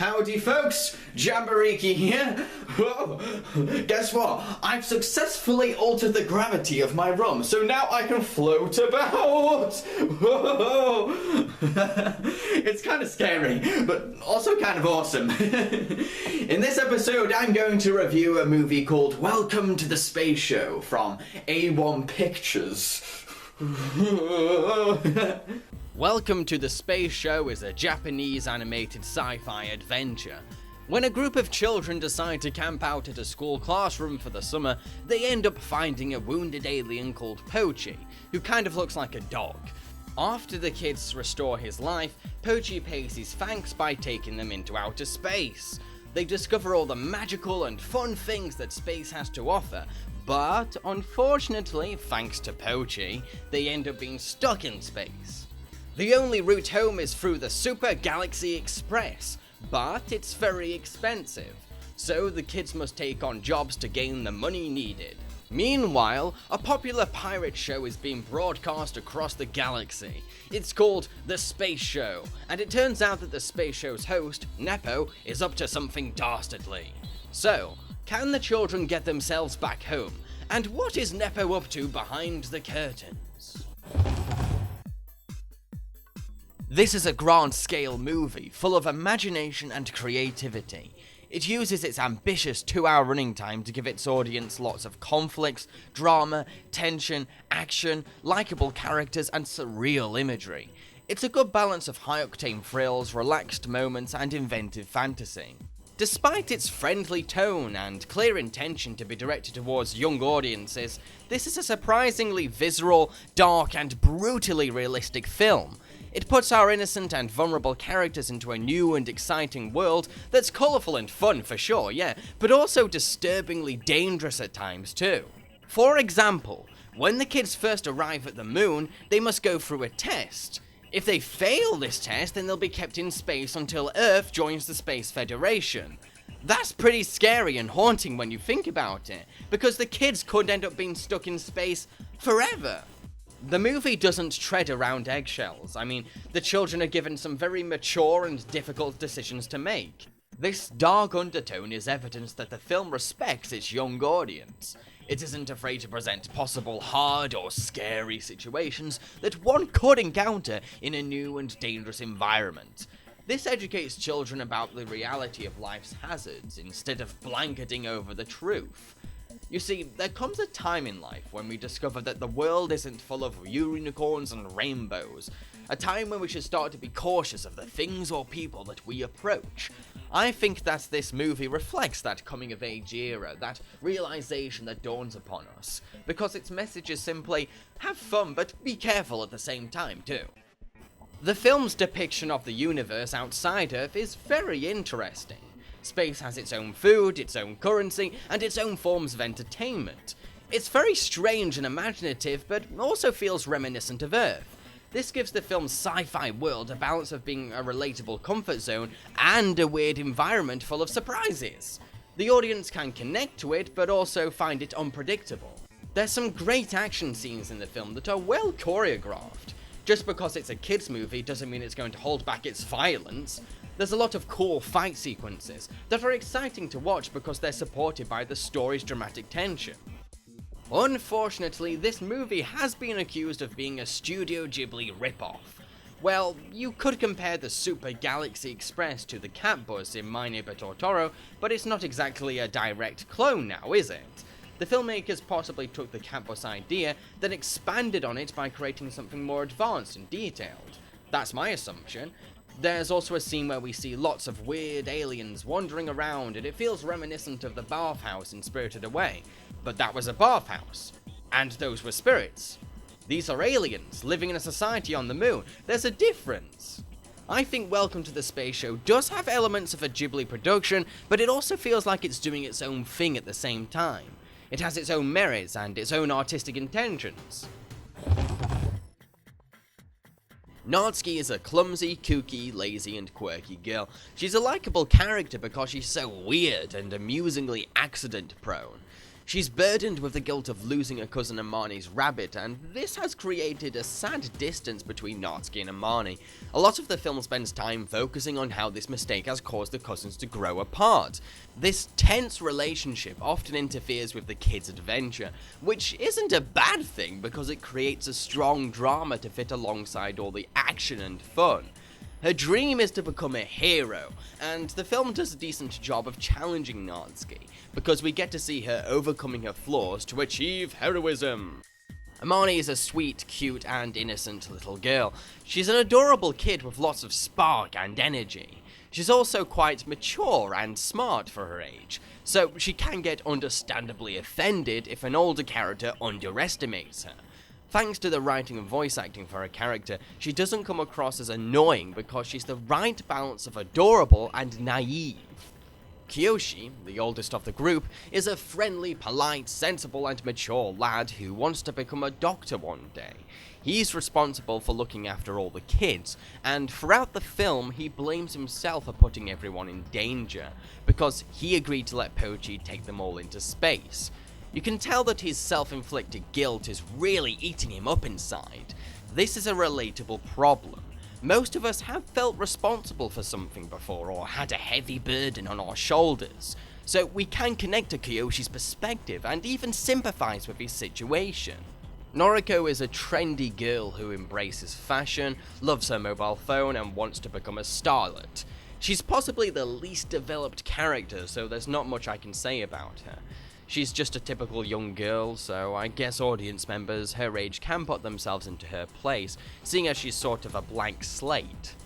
Howdy folks, Jambareeqi here. Whoa, guess what? I've successfully altered the gravity of my room, so now I can float about. Whoa. It's kind of scary, but also kind of awesome. In this episode, I'm going to review a movie called Welcome to the Space Show from A1 Pictures. Welcome to the Space Show is a Japanese animated sci-fi adventure. When a group of children decide to camp out at a school classroom for the summer, they end up finding a wounded alien called Pochi, who kind of looks like a dog. After the kids restore his life, Pochi pays his thanks by taking them into outer space. They discover all the magical and fun things that space has to offer, but unfortunately, thanks to Pochi, they end up being stuck in space. The only route home is through the Super Galaxy Express, but it's very expensive, so the kids must take on jobs to gain the money needed. Meanwhile, a popular pirate show is being broadcast across the galaxy. It's called The Space Show, and it turns out that the Space Show's host, Nepo, is up to something dastardly. So, can the children get themselves back home? And what is Nepo up to behind the curtains? This is a grand-scale movie full of imagination and creativity. It uses its ambitious 2-hour running time to give its audience lots of conflicts, drama, tension, action, likable characters, and surreal imagery. It's a good balance of high-octane thrills, relaxed moments, and inventive fantasy. Despite its friendly tone and clear intention to be directed towards young audiences, this is a surprisingly visceral, dark, and brutally realistic film. It puts our innocent and vulnerable characters into a new and exciting world that's colourful and fun for sure, yeah, but also disturbingly dangerous at times too. For example, when the kids first arrive at the moon, they must go through a test. If they fail this test, then they'll be kept in space until Earth joins the Space Federation. That's pretty scary and haunting when you think about it, because the kids could end up being stuck in space forever. The movie doesn't tread around eggshells. I mean, the children are given some very mature and difficult decisions to make. This dark undertone is evidence that the film respects its young audience. It isn't afraid to present possible hard or scary situations that one could encounter in a new and dangerous environment. This educates children about the reality of life's hazards instead of blanketing over the truth. You see, there comes a time in life when we discover that the world isn't full of unicorns and rainbows, a time when we should start to be cautious of the things or people that we approach. I think that this movie reflects that coming-of-age era, that realization that dawns upon us, because its message is simply, have fun but be careful at the same time too. The film's depiction of the universe outside Earth is very interesting. Space has its own food, its own currency, and its own forms of entertainment. It's very strange and imaginative, but also feels reminiscent of Earth. This gives the film's sci-fi world a balance of being a relatable comfort zone and a weird environment full of surprises. The audience can connect to it, but also find it unpredictable. There's some great action scenes in the film that are well choreographed. Just because it's a kids' movie doesn't mean it's going to hold back its violence. There's a lot of cool fight sequences that are exciting to watch because they're supported by the story's dramatic tension. Unfortunately, this movie has been accused of being a Studio Ghibli ripoff. Well, you could compare the Super Galaxy Express to the cat bus in My Neighbor Totoro, but it's not exactly a direct clone now, is it? The filmmakers possibly took the cat bus idea, then expanded on it by creating something more advanced and detailed. That's my assumption. There's also a scene where we see lots of weird aliens wandering around, and it feels reminiscent of the bathhouse in Spirited Away. But that was a bathhouse. And those were spirits. These are aliens, living in a society on the moon. There's a difference. I think Welcome to the Space Show does have elements of a Ghibli production, but it also feels like it's doing its own thing at the same time. It has its own merits and its own artistic intentions. Natsuki is a clumsy, kooky, lazy, and quirky girl. She's a likable character because she's so weird and amusingly accident-prone. She's burdened with the guilt of losing her cousin Amani's rabbit, and this has created a sad distance between Natsuki and Amani. A lot of the film spends time focusing on how this mistake has caused the cousins to grow apart. This tense relationship often interferes with the kids' adventure, which isn't a bad thing because it creates a strong drama to fit alongside all the action and fun. Her dream is to become a hero, and the film does a decent job of challenging Natsuki, because we get to see her overcoming her flaws to achieve heroism. Amani is a sweet, cute, and innocent little girl. She's an adorable kid with lots of spark and energy. She's also quite mature and smart for her age, so she can get understandably offended if an older character underestimates her. Thanks to the writing and voice acting for her character, she doesn't come across as annoying because she's the right balance of adorable and naive. Kiyoshi, the oldest of the group, is a friendly, polite, sensible and mature lad who wants to become a doctor one day. He's responsible for looking after all the kids, and throughout the film he blames himself for putting everyone in danger, because he agreed to let Pochi take them all into space. You can tell that his self-inflicted guilt is really eating him up inside. This is a relatable problem. Most of us have felt responsible for something before or had a heavy burden on our shoulders, so we can connect to Kiyoshi's perspective and even sympathize with his situation. Noriko is a trendy girl who embraces fashion, loves her mobile phone and wants to become a starlet. She's possibly the least developed character, so there's not much I can say about her. She's just a typical young girl, so I guess audience members her age can put themselves into her place, seeing as she's sort of a blank slate.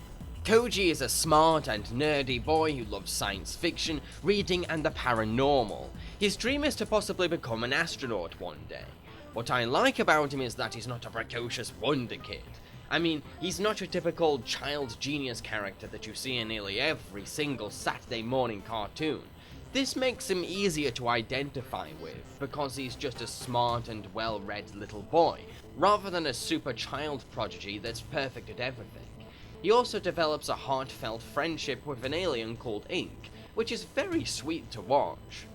Koji is a smart and nerdy boy who loves science fiction, reading and the paranormal. His dream is to possibly become an astronaut one day. What I like about him is that he's not a precocious wonder kid. I mean, he's not your typical child genius character that you see in nearly every single Saturday morning cartoon. This makes him easier to identify with, because he's just a smart and well-read little boy, rather than a super child prodigy that's perfect at everything. He also develops a heartfelt friendship with an alien called Ink, which is very sweet to watch.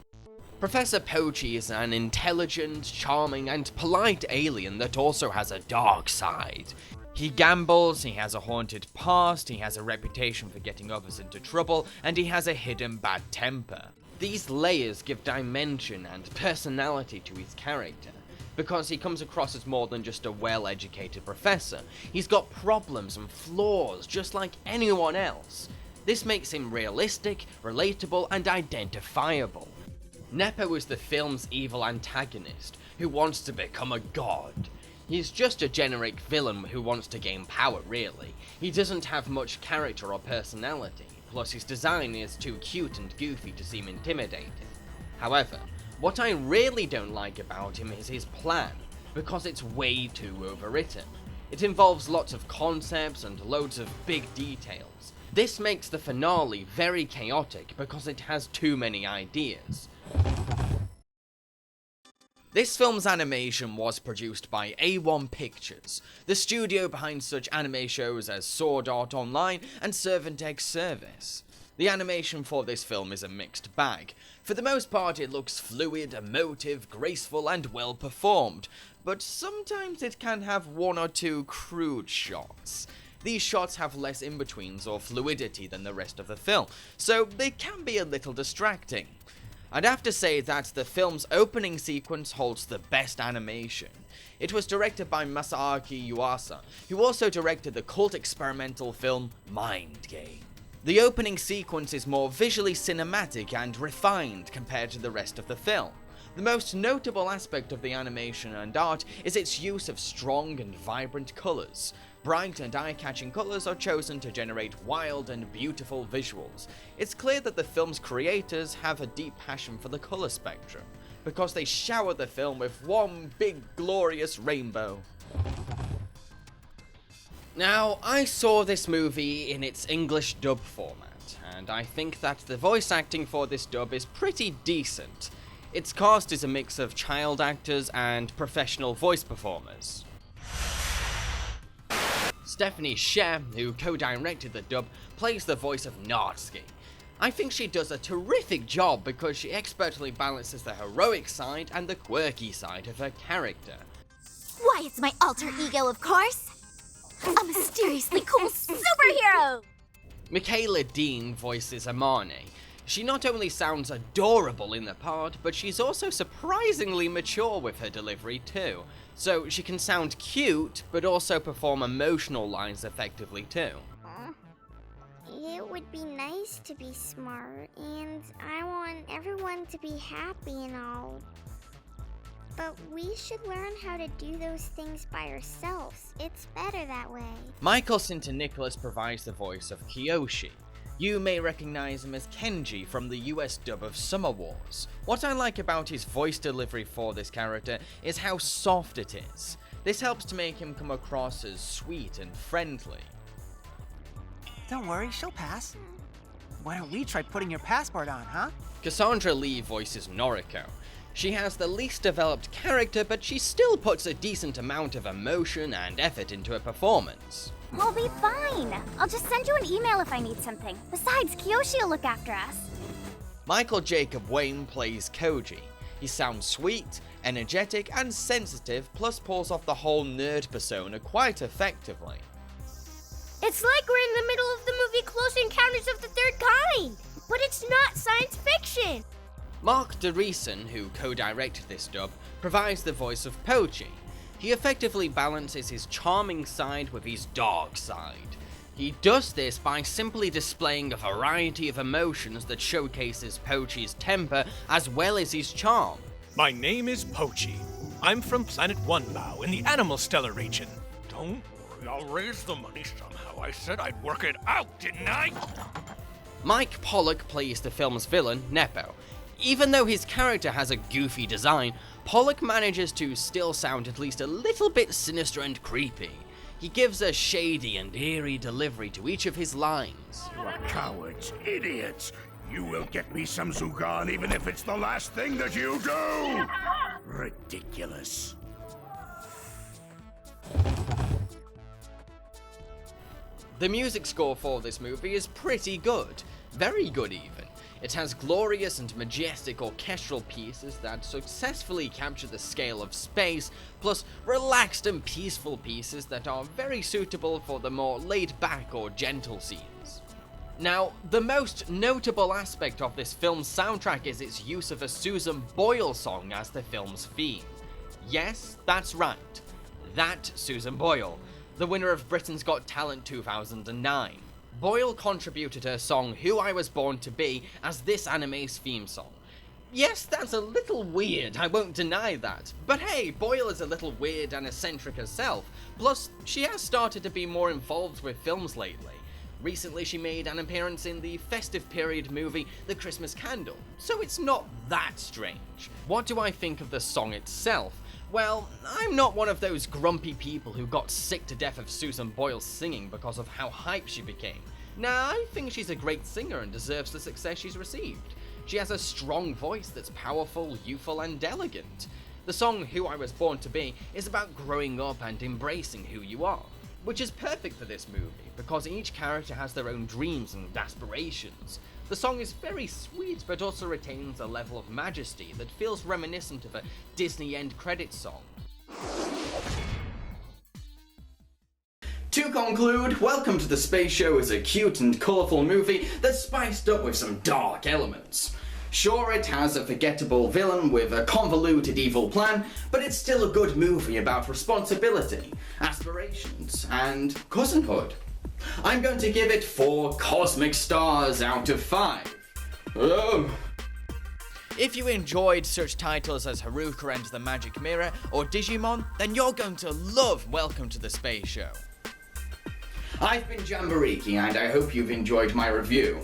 Professor Pochi is an intelligent, charming, and polite alien that also has a dark side. He gambles, he has a haunted past, he has a reputation for getting others into trouble, and he has a hidden bad temper. These layers give dimension and personality to his character, because he comes across as more than just a well-educated professor. He's got problems and flaws just like anyone else. This makes him realistic, relatable, and identifiable. Nepo is the film's evil antagonist, who wants to become a god. He's just a generic villain who wants to gain power, really. He doesn't have much character or personality, plus his design is too cute and goofy to seem intimidating. However, what I really don't like about him is his plan, because it's way too overwritten. It involves lots of concepts and loads of big details. This makes the finale very chaotic because it has too many ideas. This film's animation was produced by A1 Pictures, the studio behind such anime shows as Sword Art Online and Servant Egg Service. The animation for this film is a mixed bag. For the most part it looks fluid, emotive, graceful and well performed, but sometimes it can have one or two crude shots. These shots have less in-betweens or fluidity than the rest of the film, so they can be a little distracting. I'd have to say that the film's opening sequence holds the best animation. It was directed by Masaaki Yuasa, who also directed the cult experimental film Mind Game. The opening sequence is more visually cinematic and refined compared to the rest of the film. The most notable aspect of the animation and art is its use of strong and vibrant colours. Bright and eye-catching colours are chosen to generate wild and beautiful visuals. It's clear that the film's creators have a deep passion for the colour spectrum, because they shower the film with one big glorious rainbow. Now, I saw this movie in its English dub format, and I think that the voice acting for this dub is pretty decent. Its cast is a mix of child actors and professional voice performers. Stephanie Sher, who co-directed the dub, plays the voice of Natsuki. I think she does a terrific job because she expertly balances the heroic side and the quirky side of her character. Why, it's my alter ego, of course. A mysteriously cool superhero! Michaela Dean voices Amani. She not only sounds adorable in the part, but she's also surprisingly mature with her delivery too. So she can sound cute, but also perform emotional lines effectively too. It would be nice to be smart, and I want everyone to be happy and all. But we should learn how to do those things by ourselves. It's better that way. Michael Sinter-Nicholas provides the voice of Kiyoshi. You may recognize him as Kenji from the US dub of Summer Wars. What I like about his voice delivery for this character is how soft it is. This helps to make him come across as sweet and friendly. Don't worry, she'll pass. Why don't we try putting your passport on, huh? Cassandra Lee voices Noriko. She has the least developed character, but she still puts a decent amount of emotion and effort into her performance. We'll be fine. I'll just send you an email if I need something. Besides, Kiyoshi will look after us. Michael Jacob Wayne plays Koji. He sounds sweet, energetic, and sensitive, plus pulls off the whole nerd persona quite effectively. It's like we're in the middle of the movie Close Encounters of the Third Kind, but it's not science fiction. Mark DeReeson, who co-directed this dub, provides the voice of Pochi. He effectively balances his charming side with his dark side. He does this by simply displaying a variety of emotions that showcases Pochi's temper as well as his charm. My name is Pochi. I'm from planet Onebao in the Animal Stellar region. Don't worry, I'll raise the money somehow. I said I'd work it out, didn't I? Mike Pollock plays the film's villain, Nepo. Even though his character has a goofy design, Pollock manages to still sound at least a little bit sinister and creepy. He gives a shady and eerie delivery to each of his lines. You are cowards, idiots! You will get me some Zugan even if it's the last thing that you do! Ridiculous. The music score for this movie is pretty good. Very good even. It has glorious and majestic orchestral pieces that successfully capture the scale of space, plus relaxed and peaceful pieces that are very suitable for the more laid-back or gentle scenes. Now, the most notable aspect of this film's soundtrack is its use of a Susan Boyle song as the film's theme. Yes, that's right. That Susan Boyle, the winner of Britain's Got Talent 2009. Boyle contributed her song Who I Was Born to Be as this anime's theme song. Yes, that's a little weird, I won't deny that. But hey, Boyle is a little weird and eccentric herself. Plus, she has started to be more involved with films lately. Recently she made an appearance in the festive period movie The Christmas Candle, so it's not that strange. What do I think of the song itself? Well, I'm not one of those grumpy people who got sick to death of Susan Boyle singing because of how hype she became. Nah, I think she's a great singer and deserves the success she's received. She has a strong voice that's powerful, youthful, and elegant. The song Who I Was Born to Be is about growing up and embracing who you are, which is perfect for this movie because each character has their own dreams and aspirations. The song is very sweet, but also retains a level of majesty that feels reminiscent of a Disney end credits song. To conclude, Welcome to the Space Show is a cute and colourful movie that's spiced up with some dark elements. Sure, it has a forgettable villain with a convoluted evil plan, but it's still a good movie about responsibility, aspirations, and cousinhood. I'm going to give it 4 cosmic stars out of 5. Oh. If you enjoyed such titles as Haruka and the Magic Mirror or Digimon, then you're going to love Welcome to the Space Show. I've been Jambareeqi, and I hope you've enjoyed my review.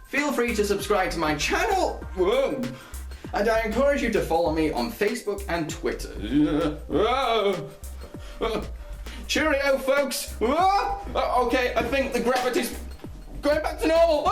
Feel free to subscribe to my channel, and I encourage you to follow me on Facebook and Twitter. Cheerio, folks! Okay, I think the gravity's going back to normal.